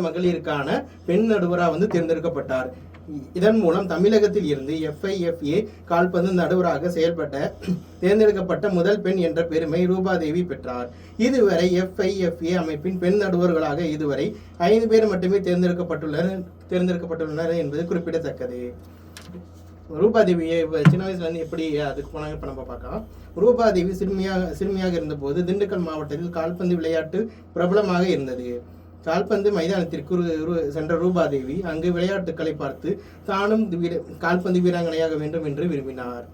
மகளிருக்கான பெண் நடுவராக தேர்ந்தெடுக்கப்பட்டார். இதன் மூலம் தமிழகத்தில் இருந்து FIFA கால்பந்து நடுவராக செயல்பட்ட தேர்ந்தெடுக்கப்பட்ட முதல் பெண் என்ற பெருமை ரூபாதேவி பெற்றார். இதுவரை FIFA அமைப்பின் பெண் நடுவர்களாக இதுவரை 5 பேர் மட்டுமே தேர்ந்தெடுக்கப்பட்டுள்ளனர் என்பது குறிப்பிடத்தக்கது. ரூபாதேவியை சின்ன வயசுல இருந்து எப்படி அதுக்கு போனாங்க இப்ப நம்ம பார்க்கலாம். ரூபாதேவி சிறுமியாக இருந்தபோது திண்டுக்கல் மாவட்டத்தில் கால்பந்து விளையாட்டு பிரபலமாக இருந்தது. கால்பந்து மைதானத்திற்கு சென்ற ரூபாதேவி அங்கு விளையாட்டுக்களை பார்த்து தானும் கால்பந்து வீராங்கனையாக வேண்டும் என்று விரும்பினார்.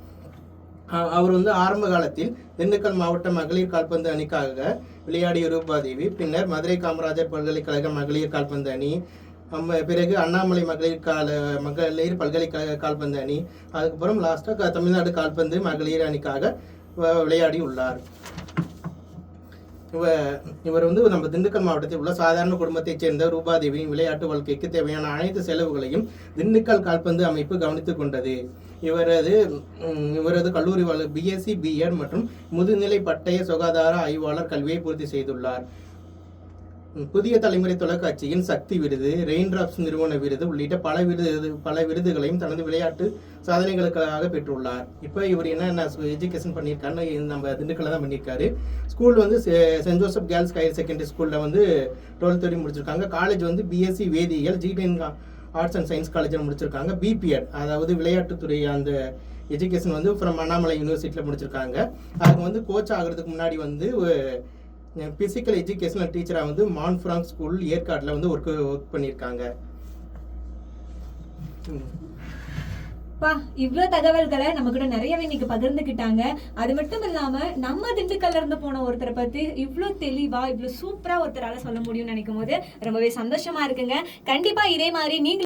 அவர் ஆரம்ப காலத்தில் திண்டுக்கல் மாவட்ட மகளிர் கால்பந்து அணிக்காக விளையாடிய ரூபாதேவி பின்னர் மதுரை காமராஜர் பல்கலைக்கழக மகளிர் கால்பந்து அணி, பிறகு அண்ணாமலை மகளிர் பல்கலைக்கழக கால்பந்து அணி, அதுக்கப்புறம் லாஸ்டா தமிழ்நாடு கால்பந்து மகளிர் அணிக்காக விளையாடி உள்ளார். இவர் நம்ம திண்டுக்கல் மாவட்டத்தில் உள்ள சாதாரண குடும்பத்தைச் சேர்ந்த ரூபாதேவியின் விளையாட்டு வாழ்க்கைக்கு தேவையான அனைத்து செலவுகளையும் திண்டுக்கல் கால்பந்து அமைப்பு கவனித்துக் கொண்டது. இவரது கல்லூரி BSc B.Ed மற்றும் முதுநிலை பட்டய சுகாதார ஆய்வாளர் கல்வியை பூர்த்தி செய்துள்ளார். புதிய தலைமுறை தொலைக்காட்சியின் சக்தி விருது, ரெயின்டிராப்ஸ் நிறுவன விருது உள்ளிட்ட பல விருதுகளையும் தனது விளையாட்டு சாதனைகளுக்காக பெற்றுள்ளார். இப்போ இவர் என்ன எஜுகேஷன் பண்ணியிருக்காருன்னு நம்ம திண்டுக்கல்ல தான் பண்ணியிருக்காரு. School saint Joseph girls higher secondary ஸ்கூலில் 12th வரையும் முடிச்சிருக்காங்க. காலேஜ் BSc வேதியியல் G10 ஆர்ட்ஸ் அண்ட் சயின்ஸ் காலேஜில் முடிச்சிருக்காங்க. B.Ped அதாவது விளையாட்டுத்துறை அந்த எஜுகேஷன் ஃப்ரம் அண்ணாமலை யூனிவர்சிட்டியில் முடிச்சிருக்காங்க. அதுக்கு கோச் ஆகிறதுக்கு முன்னாடி பிசிக்கல் எஜுகேஷனல் டீச்சராக மான்ஃப்ராங்க் ஸ்கூல் ஏற்காட்டில் ஒர்க் பண்ணியிருக்காங்க. இவ்வளவு தகவல்களை நம்ம கூட நிறையவே இன்னைக்கு பகிர்ந்துக்கிட்டாங்க. அது மட்டும் இல்லாம நம்ம திண்டுக்கல்ல இருந்து போன ஒருத்தரை பத்தி இவ்வளவு தெளிவா இவ்வளவு சூப்பரா ஒருத்தரால சொல்ல முடியும்னு நினைக்கும் போது ரொம்பவே சந்தோஷமா இருக்குங்க. கண்டிப்பா இதே மாதிரி நீங்க